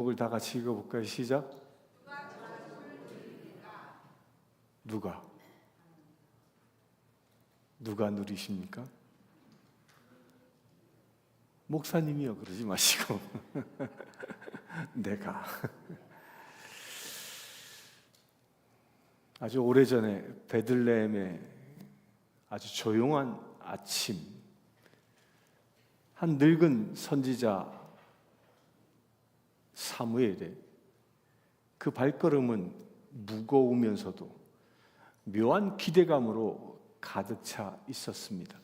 곡을 다 같이 읽어볼까요? 시작. 누가 누리십니까? 목사님이요. 그러지 마시고 내가. 아주 오래전에 베들레헴의 아주 조용한 아침, 한 늙은 선지자 사무엘의 그 발걸음은 무거우면서도 묘한 기대감으로 가득 차 있었습니다.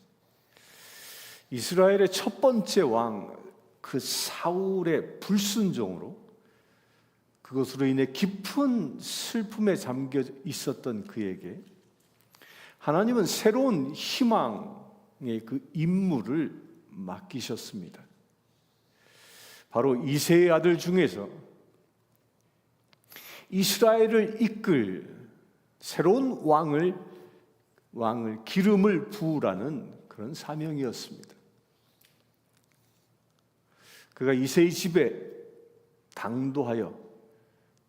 이스라엘의 첫 번째 왕 그 사울의 불순종으로, 그것으로 인해 깊은 슬픔에 잠겨 있었던 그에게 하나님은 새로운 희망의 그 임무를 맡기셨습니다. 바로 이새의 아들 중에서 이스라엘을 이끌 새로운 왕을 기름을 부으라는 그런 사명이었습니다. 그가 이새의 집에 당도하여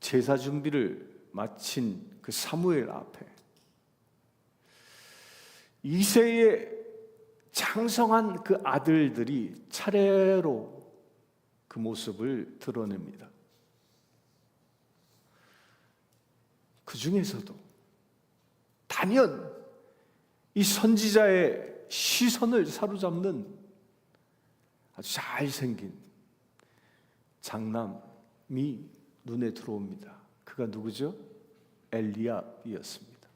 제사 준비를 마친 그 사무엘 앞에 이새의 장성한 그 아들들이 차례로 그 모습을 드러냅니다. 그 중에서도 단연 이 선지자의 시선을 사로잡는 아주 잘생긴 장남이 눈에 들어옵니다. 그가 누구죠? 엘리압이었습니다.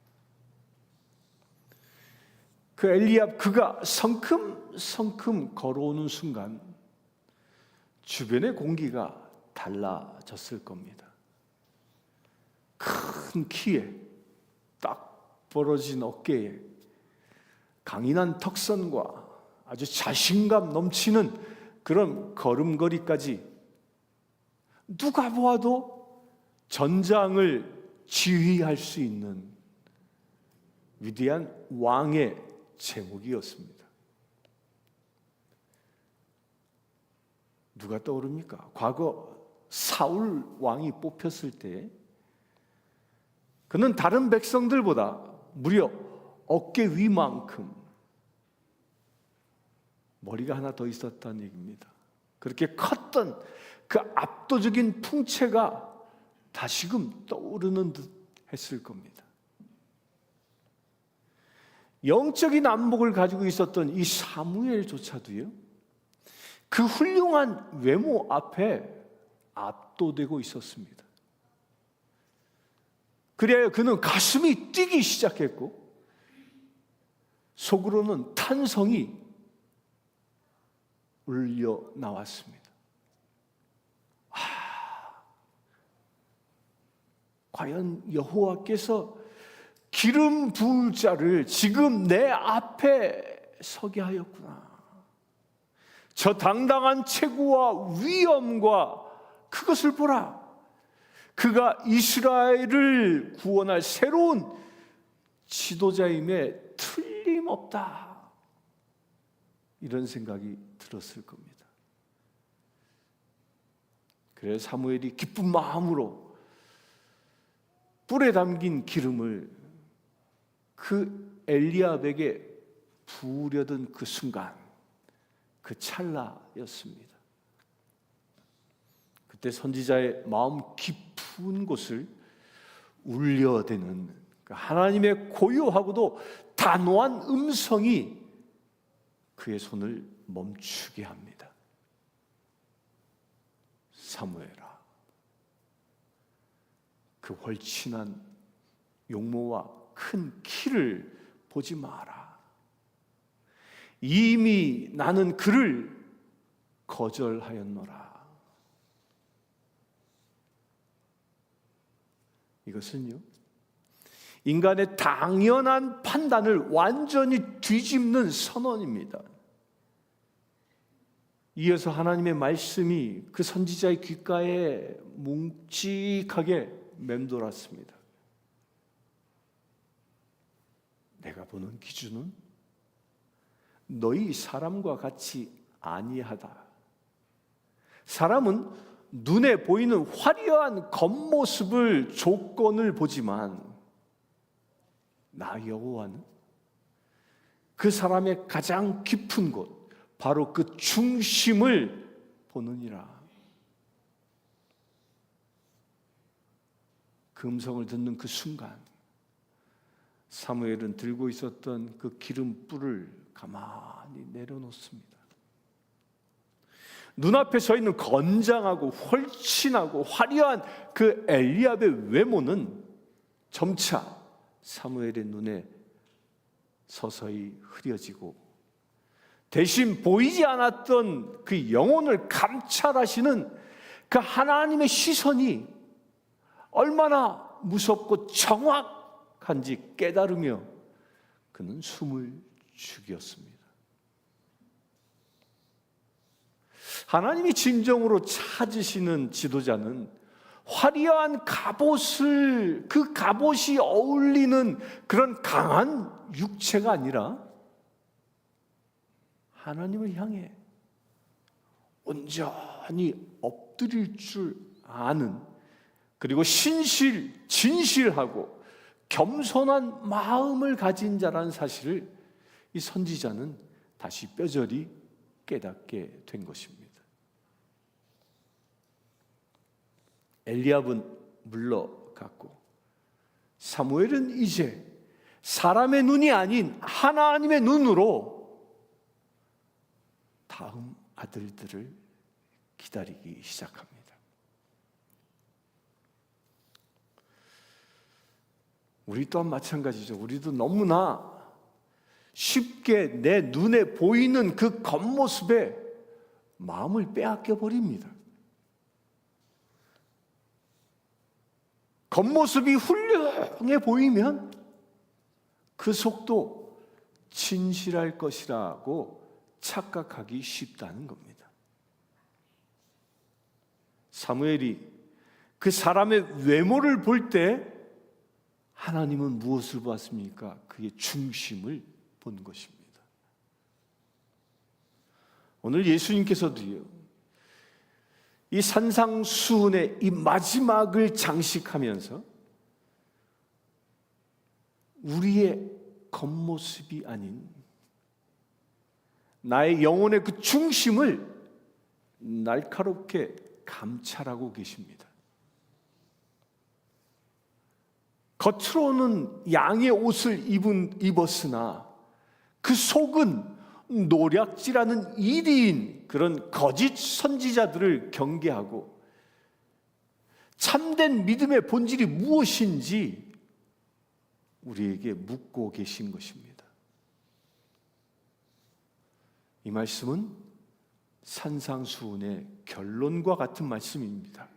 그 엘리압, 그가 성큼성큼 걸어오는 순간 주변의 공기가 달라졌을 겁니다. 큰 키에 딱 벌어진 어깨에 강인한 턱선과 아주 자신감 넘치는 그런 걸음걸이까지 누가 보아도 전장을 지휘할 수 있는 위대한 왕의 제목이었습니다. 누가 떠오릅니까? 과거 사울 왕이 뽑혔을 때 그는 다른 백성들보다 무려 어깨 위만큼 머리가 하나 더 있었다는 얘기입니다. 그렇게 컸던 그 압도적인 풍채가 다시금 떠오르는 듯 했을 겁니다. 영적인 안목을 가지고 있었던 이 사무엘조차도요, 그 훌륭한 외모 앞에 압도되고 있었습니다. 그래야 그는 가슴이 뛰기 시작했고 속으로는 탄성이 울려 나왔습니다. 과연 여호와께서 기름 부을 자를 지금 내 앞에 서게 하였구나. 저 당당한 체구와 위엄과 그것을 보라. 그가 이스라엘을 구원할 새로운 지도자임에 틀림없다. 이런 생각이 들었을 겁니다. 그래서 사무엘이 기쁜 마음으로 뿔에 담긴 기름을 그 엘리압에게 부으려던 그 순간, 그 찰나였습니다. 그때 선지자의 마음 깊은 곳을 울려대는 하나님의 고요하고도 단호한 음성이 그의 손을 멈추게 합니다. 사무엘아, 그 헐친한 용모와 큰 키를 보지 마라. 이미 나는 그를 거절하였노라. 이것은요, 인간의 당연한 판단을 완전히 뒤집는 선언입니다. 이어서 하나님의 말씀이 그 선지자의 귓가에 뭉직하게 맴돌았습니다. 내가 보는 기준은 너희 사람과 같이 아니하다. 사람은 눈에 보이는 화려한 겉모습을 조건을 보지만 나 여호와는 그 사람의 가장 깊은 곳, 바로 그 중심을 보느니라. 그 음성을 듣는 그 순간 사무엘은 들고 있었던 그 기름불을 가만히 내려놓습니다. 눈앞에 서 있는 건장하고 헐친하고 화려한 그 엘리압의 외모는 점차 사무엘의 눈에 서서히 흐려지고, 대신 보이지 않았던 그 영혼을 감찰하시는 그 하나님의 시선이 얼마나 무섭고 정확한지 깨달으며 그는 숨을 죽였습니다. 하나님이 진정으로 찾으시는 지도자는 화려한 갑옷을, 그 갑옷이 어울리는 그런 강한 육체가 아니라 하나님을 향해 온전히 엎드릴 줄 아는, 그리고 진실하고 겸손한 마음을 가진 자라는 사실을 이 선지자는 다시 뼈저리 깨닫게 된 것입니다. 엘리압은 물러갔고 사무엘은 이제 사람의 눈이 아닌 하나님의 눈으로 다음 아들들을 기다리기 시작합니다. 우리 또한 마찬가지죠. 우리도 너무나 쉽게 내 눈에 보이는 그 겉모습에 마음을 빼앗겨 버립니다. 겉모습이 훌륭해 보이면 그 속도 진실할 것이라고 착각하기 쉽다는 겁니다. 사무엘이 그 사람의 외모를 볼 때 하나님은 무엇을 보았습니까? 그의 중심을 본 것입니다. 오늘 예수님께서도요, 이 산상수훈의 이 마지막을 장식하면서 우리의 겉모습이 아닌 나의 영혼의 그 중심을 날카롭게 감찰하고 계십니다. 겉으로는 양의 옷을 입었으나 그 속은 노략질하는 이리인 그런 거짓 선지자들을 경계하고 참된 믿음의 본질이 무엇인지 우리에게 묻고 계신 것입니다. 이 말씀은 산상수훈의 결론과 같은 말씀입니다.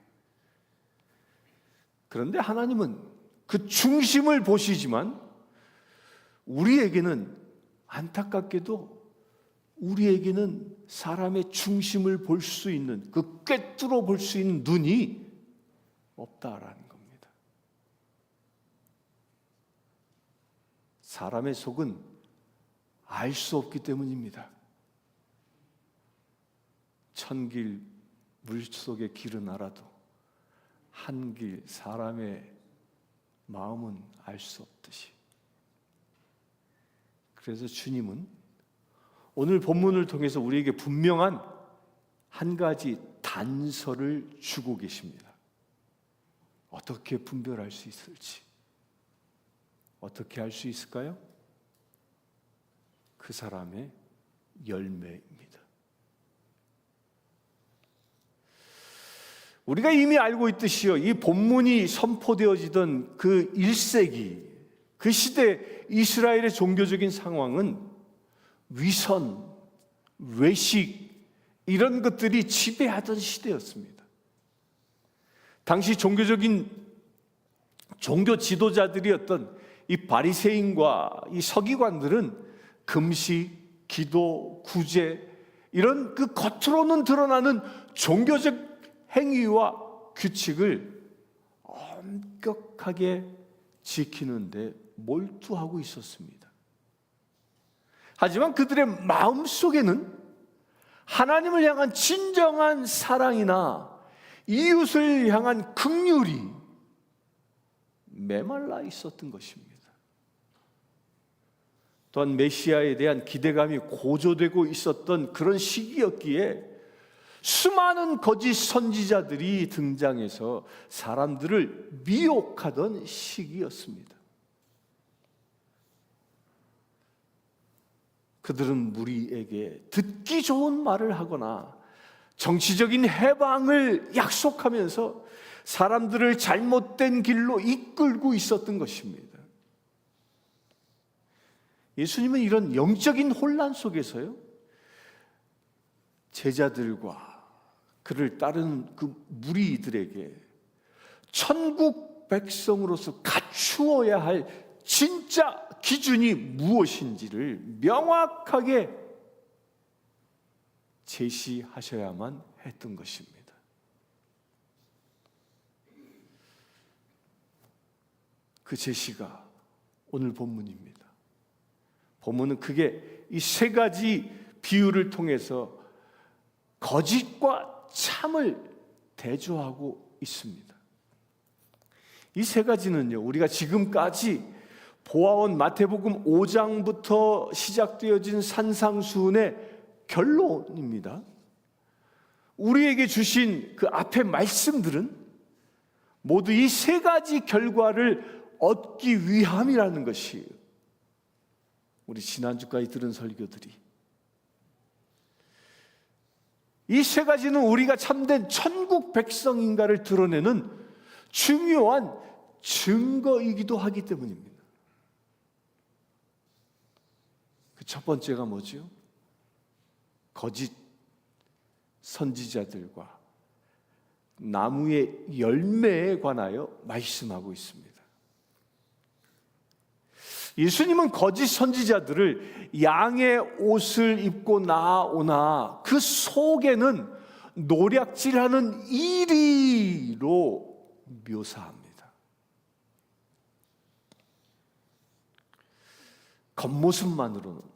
그런데 하나님은 그 중심을 보시지만 우리에게는 안타깝게도 우리에게는 사람의 중심을 볼 수 있는, 그 꿰뚫어 볼 수 있는 눈이 없다라는 겁니다. 사람의 속은 알 수 없기 때문입니다. 천길 물속의 길은 알아도 한길 사람의 마음은 알 수 없듯이, 그래서 주님은 오늘 본문을 통해서 우리에게 분명한 한 가지 단서를 주고 계십니다. 어떻게 분별할 수 있을지, 어떻게 알 수 있을까요? 그 사람의 열매입니다. 우리가 이미 알고 있듯이요, 이 본문이 선포되어지던 그 1세기, 그 시대 이스라엘의 종교적인 상황은 위선, 외식 이런 것들이 지배하던 시대였습니다. 당시 종교 지도자들이었던 이 바리새인과 이 서기관들은 금식, 기도, 구제 이런 그 겉으로는 드러나는 종교적 행위와 규칙을 엄격하게 지키는데 몰두하고 있었습니다. 하지만 그들의 마음속에는 하나님을 향한 진정한 사랑이나 이웃을 향한 긍휼이 메말라 있었던 것입니다. 또한 메시아에 대한 기대감이 고조되고 있었던 그런 시기였기에 수많은 거짓 선지자들이 등장해서 사람들을 미혹하던 시기였습니다. 그들은 무리에게 듣기 좋은 말을 하거나 정치적인 해방을 약속하면서 사람들을 잘못된 길로 이끌고 있었던 것입니다. 예수님은 이런 영적인 혼란 속에서요, 제자들과 그를 따르는 그 무리들에게 천국 백성으로서 갖추어야 할 진짜 기준이 무엇인지를 명확하게 제시하셔야만 했던 것입니다. 그 제시가 오늘 본문입니다. 본문은 크게 이 세 가지 비유를 통해서 거짓과 참을 대조하고 있습니다. 이 세 가지는요, 우리가 지금까지 보아온 마태복음 5장부터 시작되어진 산상수훈의 결론입니다. 우리에게 주신 그 앞의 말씀들은 모두 이 세 가지 결과를 얻기 위함이라는 것이에요. 우리 지난주까지 들은 설교들이 이 세 가지는 우리가 참된 천국 백성인가를 드러내는 중요한 증거이기도 하기 때문입니다. 그 첫 번째가 뭐죠? 거짓 선지자들과 나무의 열매에 관하여 말씀하고 있습니다. 예수님은 거짓 선지자들을 양의 옷을 입고 나오나 그 속에는 노략질하는 이리로 묘사합니다. 겉모습만으로는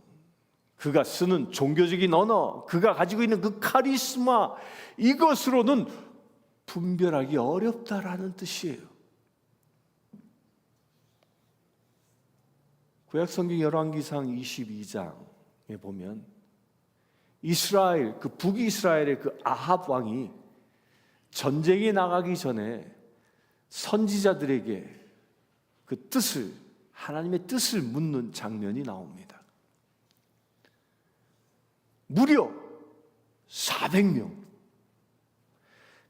그가 쓰는 종교적인 언어, 그가 가지고 있는 그 카리스마, 이것으로는 분별하기 어렵다라는 뜻이에요. 구약성경 열왕기상 22장에 보면 이스라엘, 그 북이스라엘의 그 아합 왕이 전쟁에 나가기 전에 선지자들에게 그 뜻을, 하나님의 뜻을 묻는 장면이 나옵니다. 무려 400명,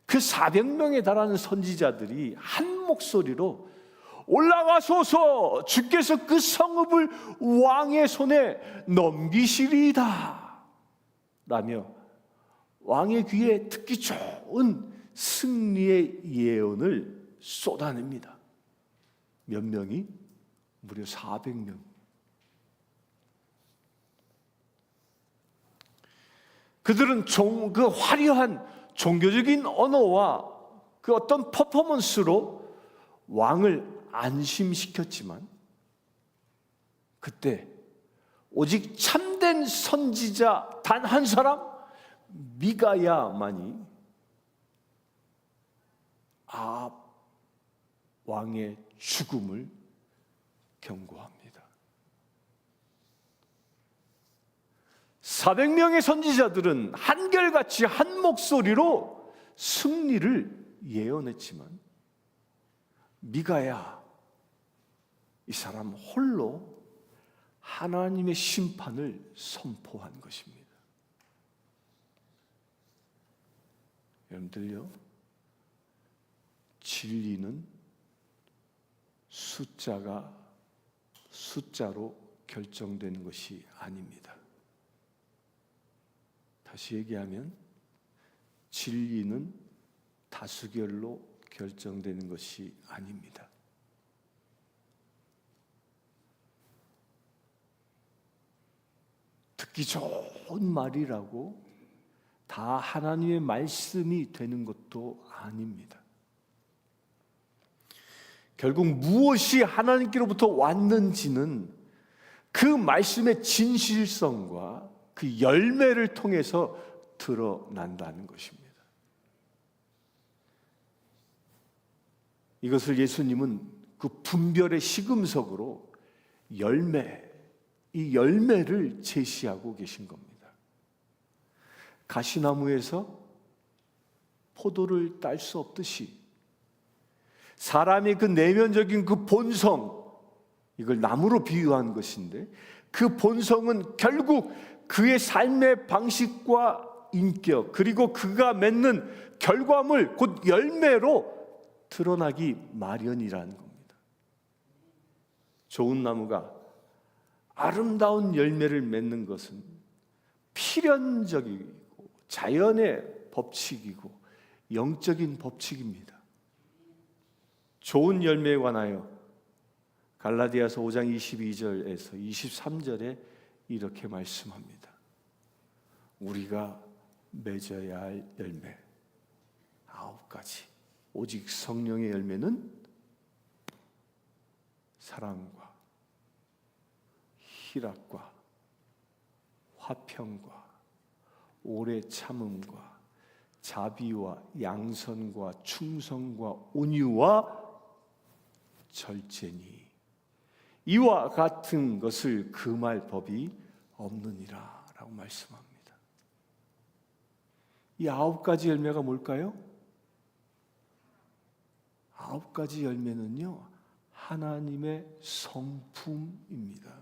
그 400명에 달하는 선지자들이 한 목소리로 올라가소서, 주께서 그 성읍을 왕의 손에 넘기시리이다 라며 왕의 귀에 듣기 좋은 승리의 예언을 쏟아냅니다. 몇 명이? 무려 400명. 그들은 그 화려한 종교적인 언어와 그 어떤 퍼포먼스로 왕을 안심시켰지만 그때 오직 참된 선지자 단 한 사람 미가야만이 아합 왕의 죽음을 경고합니다. 400명의 선지자들은 한결같이 한 목소리로 승리를 예언했지만 미가야, 이 사람 홀로 하나님의 심판을 선포한 것입니다. 여러분들요, 진리는 숫자로 결정되는 것이 아닙니다. 다시 얘기하면 진리는 다수결로 결정되는 것이 아닙니다. 듣기 좋은 말이라고 다 하나님의 말씀이 되는 것도 아닙니다. 결국 무엇이 하나님께로부터 왔는지는 그 말씀의 진실성과 그 열매를 통해서 드러난다는 것입니다. 이것을 예수님은 그 분별의 시금석으로 이 열매를 제시하고 계신 겁니다. 가시나무에서 포도를 딸 수 없듯이 사람의 그 내면적인 그 본성, 이걸 나무로 비유한 것인데, 그 본성은 결국 그의 삶의 방식과 인격, 그리고 그가 맺는 결과물, 곧 열매로 드러나기 마련이라는 겁니다. 좋은 나무가 아름다운 열매를 맺는 것은 필연적이고 자연의 법칙이고 영적인 법칙입니다. 좋은 열매에 관하여 갈라디아서 5장 22절에서 23절에 이렇게 말씀합니다. 우리가 맺어야 할 열매 9가지. 오직 성령의 열매는 사랑과 희락과 화평과 오래 참음과 자비와 양선과 충성과 온유와 절제니 이와 같은 것을 금할 법이 없느니라 라고 말씀합니다. 이 9가지 열매가 뭘까요? 9가지 열매는요, 하나님의 성품입니다.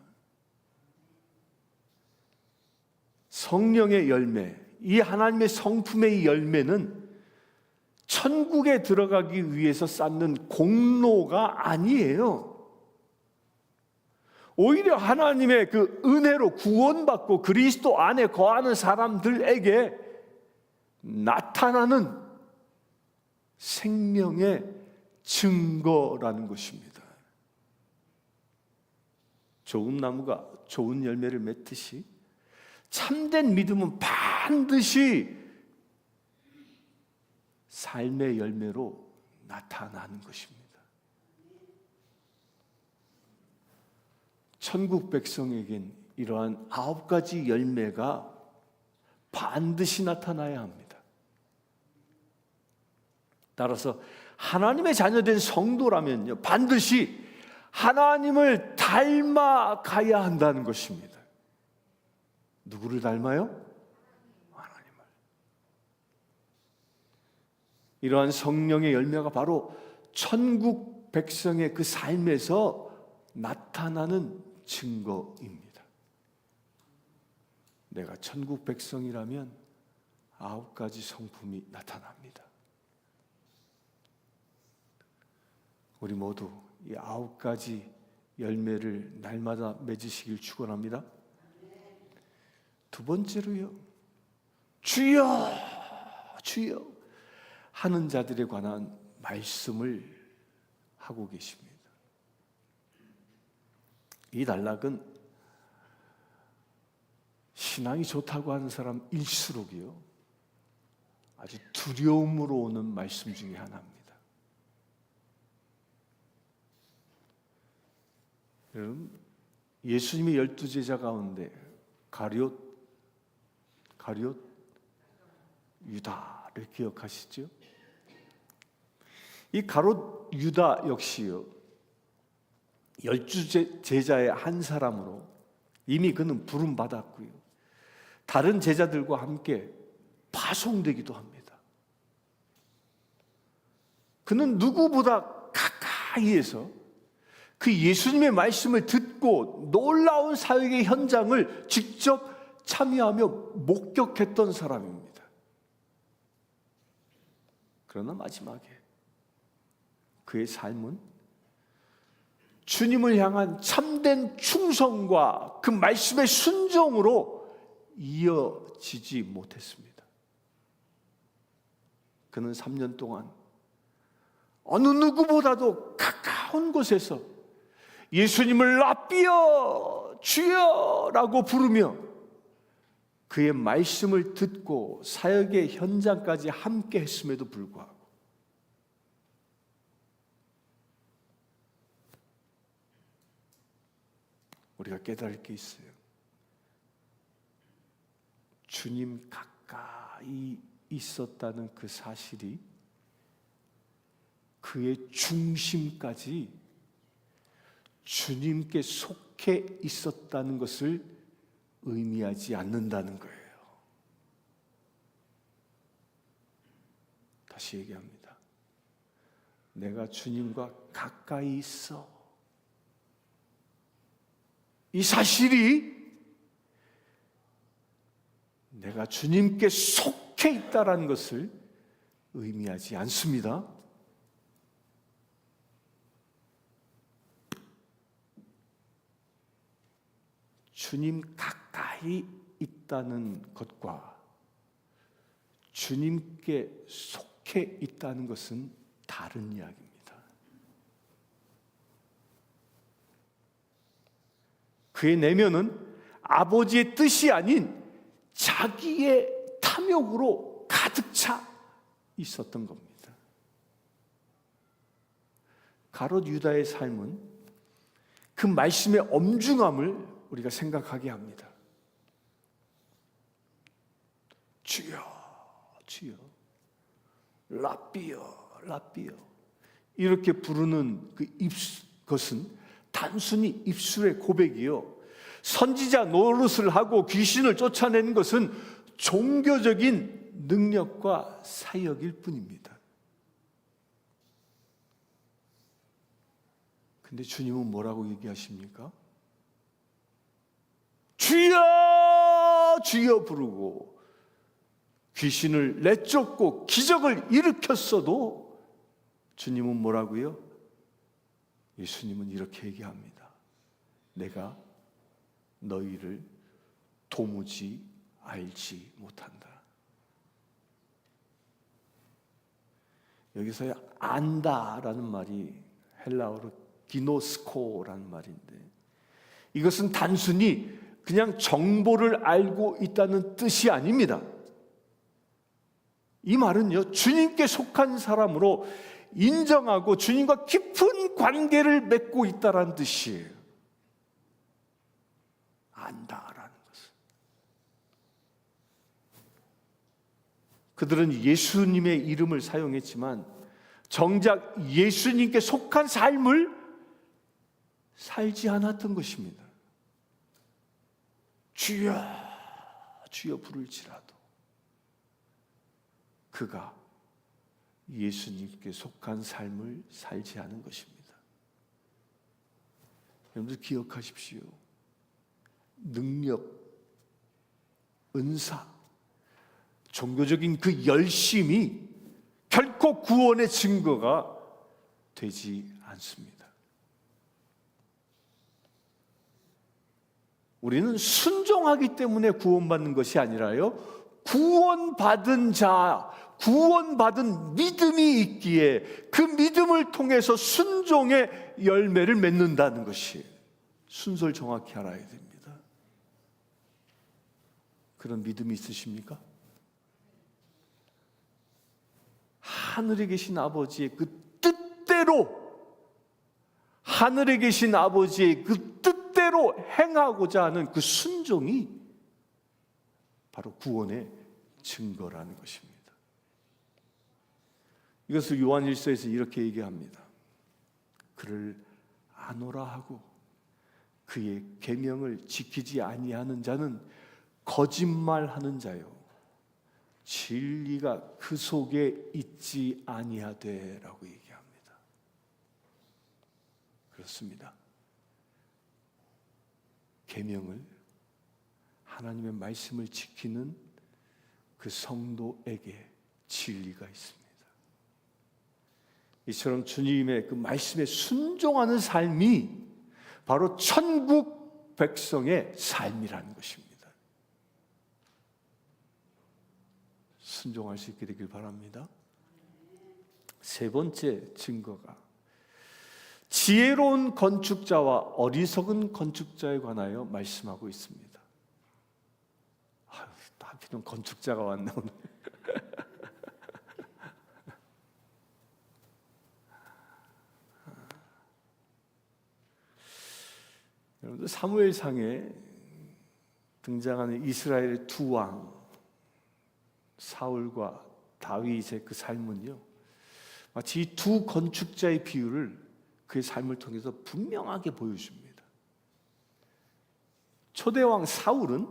성령의 열매, 이 하나님의 성품의 열매는 천국에 들어가기 위해서 쌓는 공로가 아니에요. 오히려 하나님의 그 은혜로 구원받고 그리스도 안에 거하는 사람들에게 나타나는 생명의 증거라는 것입니다. 좋은 나무가 좋은 열매를 맺듯이 참된 믿음은 반드시 삶의 열매로 나타나는 것입니다. 천국 백성에겐 이러한 9가지 열매가 반드시 나타나야 합니다. 따라서 하나님의 자녀된 성도라면요, 반드시 하나님을 닮아가야 한다는 것입니다. 누구를 닮아요? 하나님을. 이러한 성령의 열매가 바로 천국 백성의 그 삶에서 나타나는 증거입니다. 내가 천국 백성이라면 9가지 성품이 나타납니다. 우리 모두 이 9가지 열매를 날마다 맺으시길 축원합니다. 두 번째로요, 주여 주여 하는 자들에 관한 말씀을 하고 계십니다. 이 단락은 신앙이 좋다고 하는 사람일수록이요, 아주 두려움으로 오는 말씀 중에 하나입니다. 여러분, 예수님의 12제자 가운데 가룟 유다를 기억하시죠? 이 가룟 유다 역시요, 12제자의 한 사람으로 이미 그는 부름받았고요, 다른 제자들과 함께 파송되기도 합니다. 그는 누구보다 가까이에서 그 예수님의 말씀을 듣고 놀라운 사역의 현장을 직접 참여하며 목격했던 사람입니다. 그러나 마지막에 그의 삶은 주님을 향한 참된 충성과 그 말씀의 순종으로 이어지지 못했습니다. 그는 3년 동안 어느 누구보다도 가까운 곳에서 예수님을 라삐여 주여라고 부르며 그의 말씀을 듣고 사역의 현장까지 함께 했음에도 불구하고 우리가 깨달을 게 있어요. 주님 가까이 있었다는 그 사실이 그의 중심까지 주님께 속해 있었다는 것을 의미하지 않는다는 거예요. 다시 얘기합니다. 내가 주님과 가까이 있어. 이 사실이 내가 주님께 속해 있다라는 것을 의미하지 않습니다. 주님 가까이 있다는 것과 주님께 속해 있다는 것은 다른 이야기입니다. 그의 내면은 아버지의 뜻이 아닌 자기의 탐욕으로 가득 차 있었던 겁니다. 가롯 유다의 삶은 그 말씀의 엄중함을 우리가 생각하게 합니다. 주여, 주여, 라삐여, 라삐여 이렇게 부르는 그것은 단순히 입술의 고백이요, 선지자 노릇을 하고 귀신을 쫓아내는 것은 종교적인 능력과 사역일 뿐입니다. 근데 주님은 뭐라고 얘기하십니까? 주여, 주여 부르고 귀신을 내쫓고 기적을 일으켰어도 주님은 뭐라고요? 예수님은 이렇게 얘기합니다. 내가 너희를 도무지 알지 못한다. 여기서 안다라는 말이 헬라어로 기노스코라는 말인데, 이것은 단순히 그냥 정보를 알고 있다는 뜻이 아닙니다. 이 말은요, 주님께 속한 사람으로 인정하고 주님과 깊은 관계를 맺고 있다는 뜻이에요. 안다라는 것은. 그들은 예수님의 이름을 사용했지만 정작 예수님께 속한 삶을 살지 않았던 것입니다. 주여, 주여 부를지라도 그가 예수님께 속한 삶을 살지 않은 것입니다. 여러분들 기억하십시오. 능력, 은사, 종교적인 그 열심이 결코 구원의 증거가 되지 않습니다. 우리는 순종하기 때문에 구원받는 것이 아니라요, 구원받은 자, 구원받은 믿음이 있기에 그 믿음을 통해서 순종의 열매를 맺는다는 것이에요. 순서를 정확히 알아야 됩니다. 그런 믿음이 있으십니까? 하늘에 계신 아버지의 그 뜻대로, 하늘에 계신 아버지의 그 뜻대로 행하고자 하는 그 순종이 바로 구원의 증거라는 것입니다. 이것을 요한일서에서 이렇게 얘기합니다. 그를 아노라 하고 그의 계명을 지키지 아니하는 자는 거짓말하는 자요, 진리가 그 속에 있지 아니하되라고 얘기합니다. 그렇습니다. 계명을, 하나님의 말씀을 지키는 그 성도에게 진리가 있습니다. 이처럼 주님의 그 말씀에 순종하는 삶이 바로 천국 백성의 삶이라는 것입니다. 순종할 수 있게 되길 바랍니다. 세 번째 증거가 지혜로운 건축자와 어리석은 건축자에 관하여 말씀하고 있습니다. 하필이면 건축자가 왔네 오늘. 여러분들 사무엘상에 등장하는 이스라엘의 두 왕 사울과 다윗의 그 삶은요, 마치 이 두 건축자의 비유를 그의 삶을 통해서 분명하게 보여줍니다. 초대왕 사울은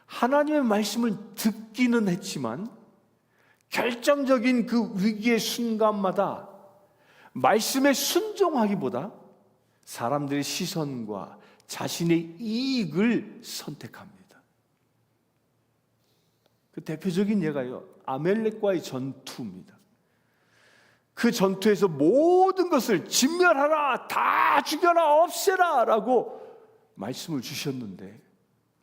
하나님의 말씀을 듣기는 했지만 결정적인 그 위기의 순간마다 말씀에 순종하기보다 사람들의 시선과 자신의 이익을 선택합니다. 그 대표적인 예가요, 아멜렉과의 전투입니다. 그 전투에서 모든 것을 진멸하라, 다 죽여라, 없애라 라고 말씀을 주셨는데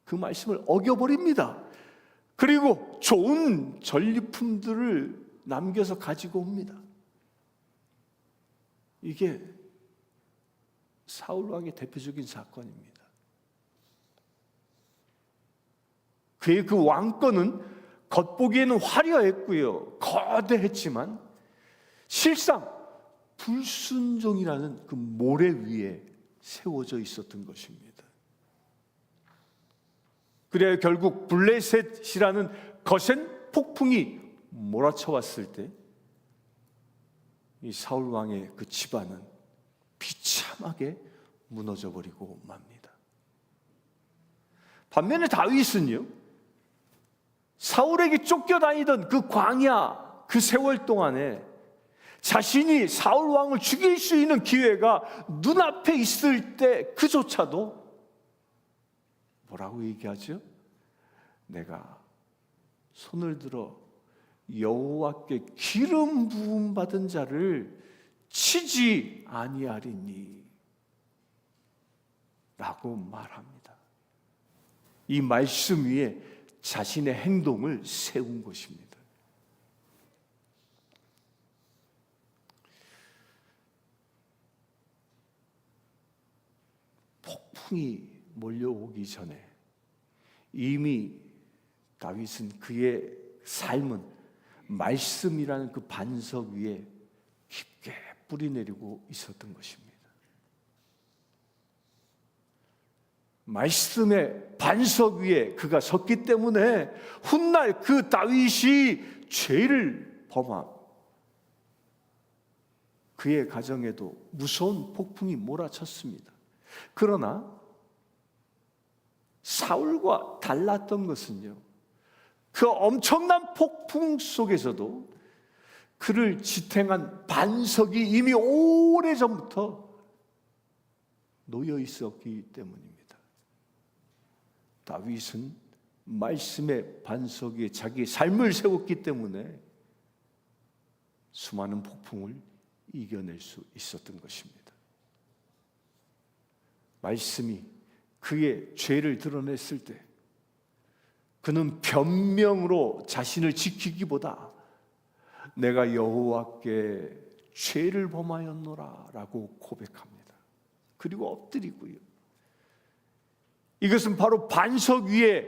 그 말씀을 어겨버립니다. 그리고 좋은 전리품들을 남겨서 가지고 옵니다. 이게 사울 왕의 대표적인 사건입니다. 그의 그 왕권은 겉보기에는 화려했고요, 거대했지만 실상 불순종이라는 그 모래 위에 세워져 있었던 것입니다. 그래야 결국 블레셋이라는 거센 폭풍이 몰아쳐 왔을 때 이 사울 왕의 그 집안은 비참하게 무너져 버리고 맙니다. 반면에 다윗은요, 사울에게 쫓겨다니던 그 광야, 그 세월 동안에 자신이 사울 왕을 죽일 수 있는 기회가 눈앞에 있을 때 그조차도 뭐라고 얘기하죠? 내가 손을 들어 여호와께 기름 부음 받은 자를 치지 아니하리니 라고 말합니다. 이 말씀 위에 자신의 행동을 세운 것입니다. 폭풍이 몰려오기 전에 이미 다윗은 그의 삶은 말씀이라는 그 반석 위에 깊게 뿌리내리고 있었던 것입니다. 말씀의 반석 위에 그가 섰기 때문에 훗날 그 다윗이 죄를 범함, 그의 가정에도 무서운 폭풍이 몰아쳤습니다. 그러나 사울과 달랐던 것은요, 그 엄청난 폭풍 속에서도 그를 지탱한 반석이 이미 오래전부터 놓여 있었기 때문입니다. 다윗은 말씀의 반석 위에 자기의 삶을 세웠기 때문에 수많은 폭풍을 이겨낼 수 있었던 것입니다. 말씀이 그의 죄를 드러냈을 때 그는 변명으로 자신을 지키기보다 내가 여호와께 죄를 범하였노라 라고 고백합니다. 그리고 엎드리고요. 이것은 바로 반석 위에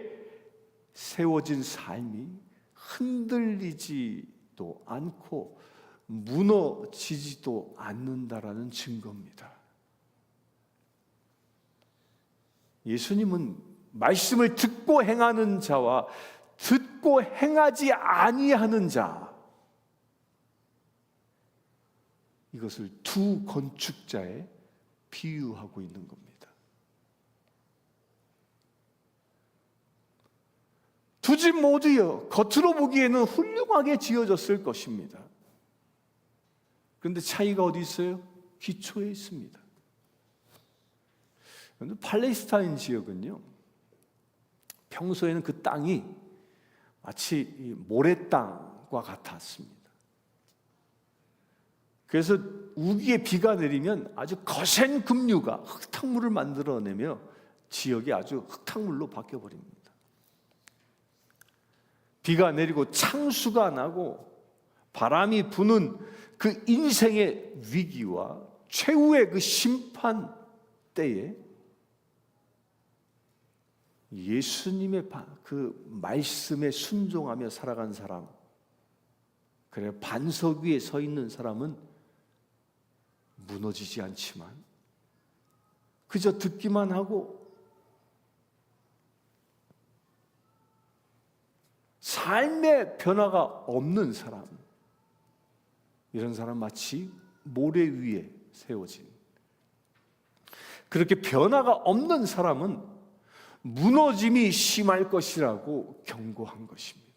세워진 삶이 흔들리지도 않고 무너지지도 않는다라는 증거입니다. 예수님은 말씀을 듣고 행하는 자와 듣고 행하지 아니하는 자, 이것을 두 건축자에 비유하고 있는 겁니다. 두 집 모두요, 겉으로 보기에는 훌륭하게 지어졌을 것입니다. 그런데 차이가 어디 있어요? 기초에 있습니다. 그런데 팔레스타인 지역은요, 평소에는 그 땅이 마치 모래땅과 같았습니다. 그래서 우기에 비가 내리면 아주 거센 급류가 흙탕물을 만들어내며 지역이 아주 흙탕물로 바뀌어버립니다. 비가 내리고 창수가 나고 바람이 부는 그 인생의 위기와 최후의 그 심판 때에 예수님의 그 말씀에 순종하며 살아간 사람, 그래 반석 위에 서 있는 사람은 무너지지 않지만 그저 듣기만 하고 삶의 변화가 없는 사람, 이런 사람 마치 모래 위에 세워진, 그렇게 변화가 없는 사람은 무너짐이 심할 것이라고 경고한 것입니다.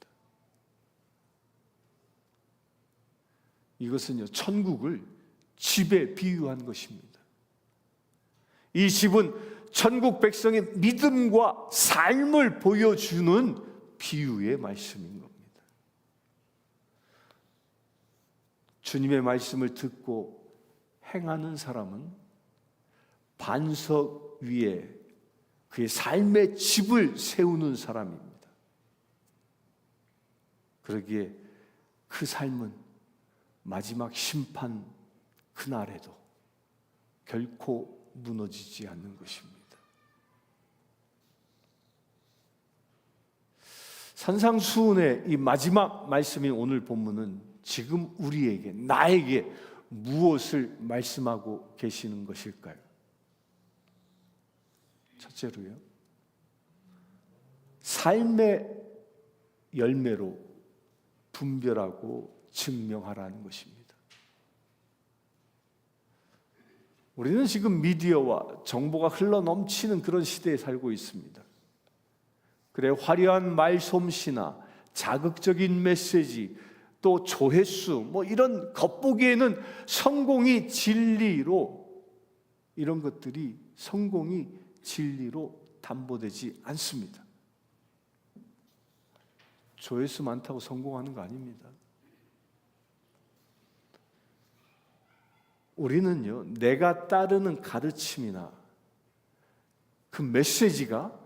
이것은요, 천국을 집에 비유한 것입니다. 이 집은 천국 백성의 믿음과 삶을 보여주는 비유의 말씀인 겁니다. 주님의 말씀을 듣고 행하는 사람은 반석 위에 그의 삶의 집을 세우는 사람입니다. 그러기에 그 삶은 마지막 심판 그날에도 결코 무너지지 않는 것입니다. 산상수훈의 이 마지막 말씀인 오늘 본문은 지금 우리에게, 나에게 무엇을 말씀하고 계시는 것일까요? 첫째로요, 삶의 열매로 분별하고 증명하라는 것입니다. 우리는 지금 미디어와 정보가 흘러 넘치는 그런 시대에 살고 있습니다. 그래, 화려한 말솜씨나 자극적인 메시지, 또 조회수, 이런 겉보기에는 성공이 진리로, 이런 것들이 성공이 진리로 담보되지 않습니다. 조회수 많다고 성공하는 거 아닙니다. 우리는요, 내가 따르는 가르침이나 그 메시지가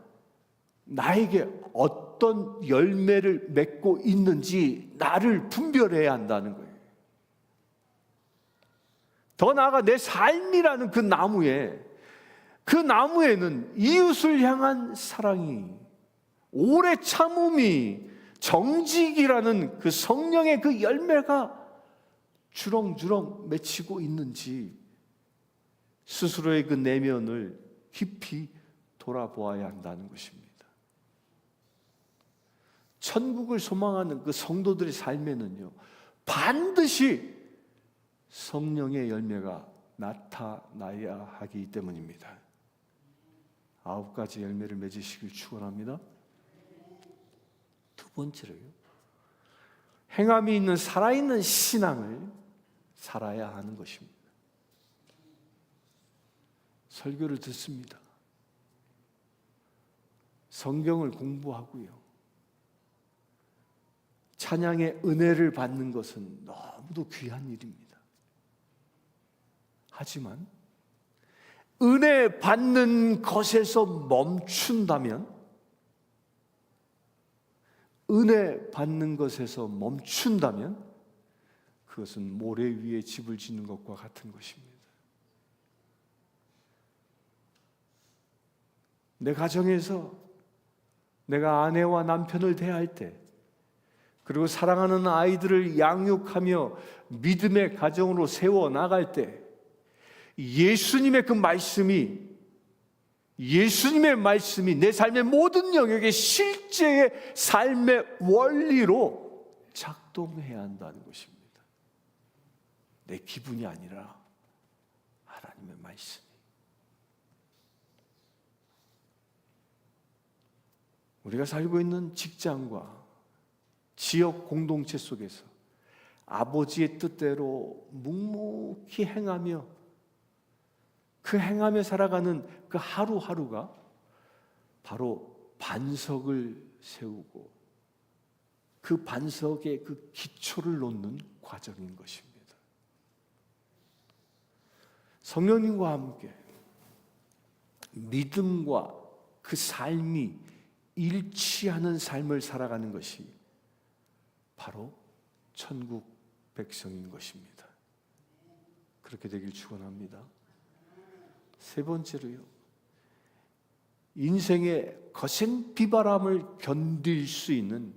나에게 어떤 열매를 맺고 있는지 나를 분별해야 한다는 거예요. 더 나아가 내 삶이라는 그 나무에는 이웃을 향한 사랑이, 오래 참음이, 정직이라는 그 성령의 그 열매가 주렁주렁 맺히고 있는지 스스로의 그 내면을 깊이 돌아보아야 한다는 것입니다. 천국을 소망하는 그 성도들의 삶에는요, 반드시 성령의 열매가 나타나야 하기 때문입니다. 9가지 열매를 맺으시길 축원합니다. 두 번째로요, 행함이 있는 살아있는 신앙을 살아야 하는 것입니다. 설교를 듣습니다. 성경을 공부하고요, 찬양의 은혜를 받는 것은 너무도 귀한 일입니다. 하지만 은혜 받는 것에서 멈춘다면, 그것은 모래 위에 집을 짓는 것과 같은 것입니다. 내 가정에서 내가 아내와 남편을 대할 때, 그리고 사랑하는 아이들을 양육하며 믿음의 가정으로 세워 나갈 때, 예수님의 말씀이 내 삶의 모든 영역에 실제의 삶의 원리로 작동해야 한다는 것입니다. 내 기분이 아니라 하나님의 말씀이. 우리가 살고 있는 직장과 지역 공동체 속에서 아버지의 뜻대로 묵묵히 행하며 살아가는 그 하루하루가 바로 반석을 세우고 그 반석의 그 기초를 놓는 과정인 것입니다. 성령님과 함께 믿음과 그 삶이 일치하는 삶을 살아가는 것이 바로 천국 백성인 것입니다. 그렇게 되길 축원합니다. 세 번째로요, 인생의 거센 비바람을 견딜 수 있는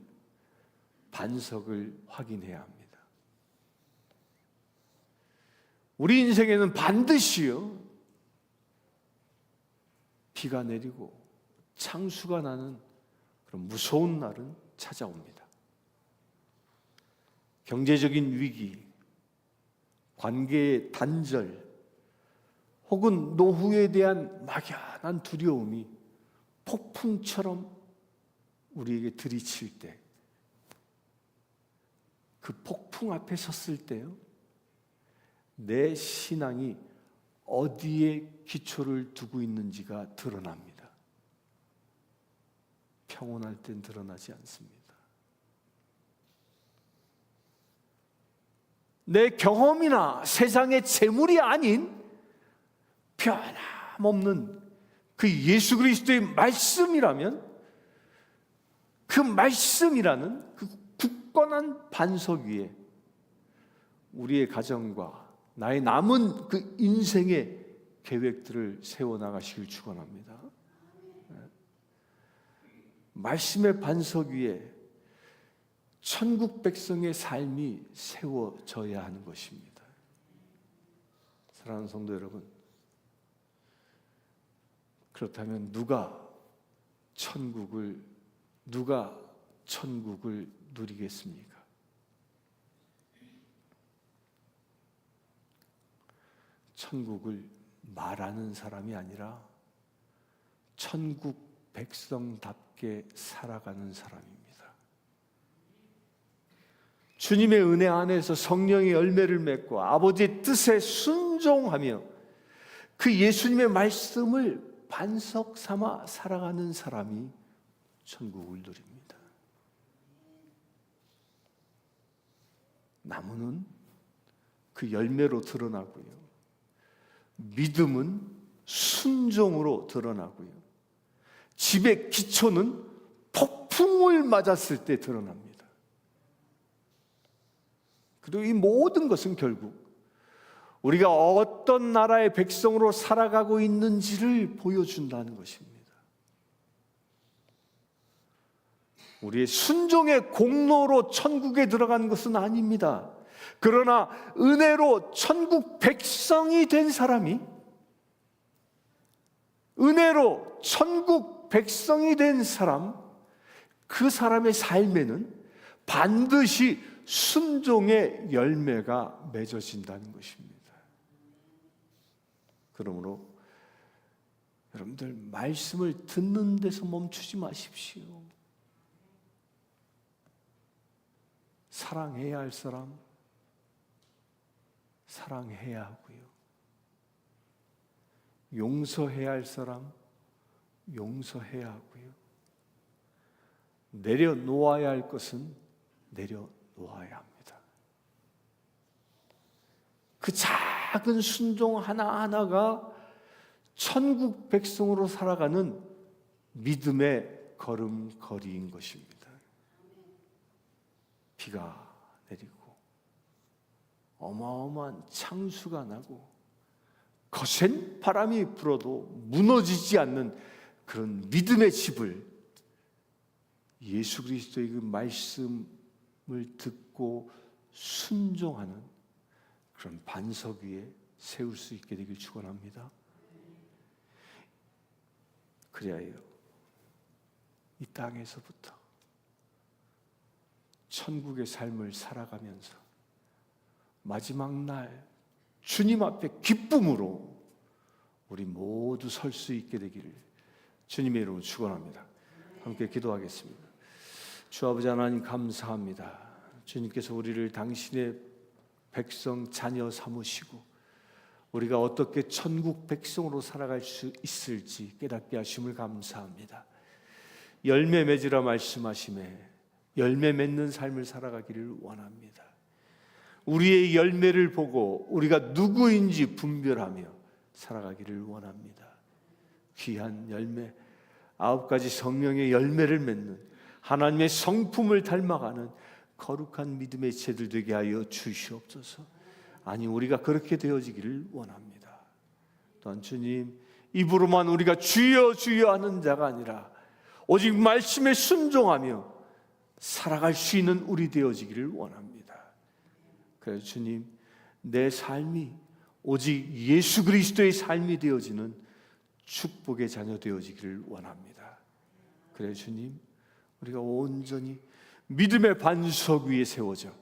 반석을 확인해야 합니다. 우리 인생에는 반드시요, 비가 내리고 창수가 나는 그런 무서운 날은 찾아옵니다. 경제적인 위기, 관계의 단절, 혹은 노후에 대한 막연한 두려움이 폭풍처럼 우리에게 들이칠 때, 그 폭풍 앞에 섰을 때요, 내 신앙이 어디에 기초를 두고 있는지가 드러납니다. 평온할 땐 드러나지 않습니다. 내 경험이나 세상의 재물이 아닌 변함없는 그 예수 그리스도의 말씀이라면, 그 말씀이라는 그 굳건한 반석 위에 우리의 가정과 나의 남은 그 인생의 계획들을 세워나가시길 축원합니다. 말씀의 반석 위에 천국 백성의 삶이 세워져야 하는 것입니다. 사랑하는 성도 여러분, 그렇다면 누가 천국을 누리겠습니까? 천국을 말하는 사람이 아니라 천국 백성답게 살아가는 사람입니다. 주님의 은혜 안에서 성령의 열매를 맺고 아버지의 뜻에 순종하며 그 예수님의 말씀을 반석 삼아 살아가는 사람이 천국을 누립니다. 나무는 그 열매로 드러나고요, 믿음은 순종으로 드러나고요, 집의 기초는 폭풍을 맞았을 때 드러납니다. 그리고 이 모든 것은 결국 우리가 어떤 나라의 백성으로 살아가고 있는지를 보여준다는 것입니다. 우리의 순종의 공로로 천국에 들어간 것은 아닙니다. 그러나 은혜로 천국 백성이 된 사람이, 은혜로 천국 백성이 된 사람, 그 사람의 삶에는 반드시 순종의 열매가 맺어진다는 것입니다. 그러므로 여러분들, 말씀을 듣는 데서 멈추지 마십시오. 사랑해야 할 사람 사랑해야 하고요, 용서해야 할 사람 용서해야 하고요, 내려놓아야 할 것은 내려놓아야 합니다. 그 작은 순종 하나하나가 천국 백성으로 살아가는 믿음의 걸음걸이인 것입니다. 비가 내리고 어마어마한 창수가 나고 거센 바람이 불어도 무너지지 않는 그런 믿음의 집을, 예수 그리스도의 그 말씀을 듣고 순종하는 그런 반석 위에 세울 수 있게 되길 축원합니다. 그래야요, 이 땅에서부터 천국의 삶을 살아가면서 마지막 날 주님 앞에 기쁨으로 우리 모두 설 수 있게 되기를 주님의 이름으로 축원합니다. 함께 기도하겠습니다. 주 아버지 하나님, 감사합니다. 주님께서 우리를 당신의 백성 자녀 삼으시고 우리가 어떻게 천국 백성으로 살아갈 수 있을지 깨닫게 하심을 감사합니다. 열매 맺으라 말씀하심에 열매 맺는 삶을 살아가기를 원합니다. 우리의 열매를 보고 우리가 누구인지 분별하며 살아가기를 원합니다. 귀한 열매, 9가지 성령의 열매를 맺는 하나님의 성품을 닮아가는 거룩한 믿음의 제들 되게 하여 주시옵소서. 아니, 우리가 그렇게 되어지기를 원합니다. 또한 주님, 입으로만 우리가 주여 주여 하는 자가 아니라 오직 말씀에 순종하며 살아갈 수 있는 우리 되어지기를 원합니다. 그래서 주님, 내 삶이 오직 예수 그리스도의 삶이 되어지는 축복의 자녀 되어지기를 원합니다. 그래서 주님, 우리가 온전히 믿음의 반석 위에 세워져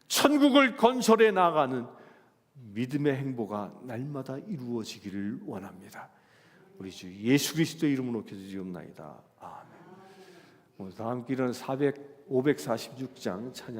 천국을 건설해 나가는 믿음의 행보가 날마다 이루어지기를 원합니다. 우리 주 예수 그리스도의 이름으로 기도드리옵나이다. 아멘. 오늘 다음 길은 546장 찬양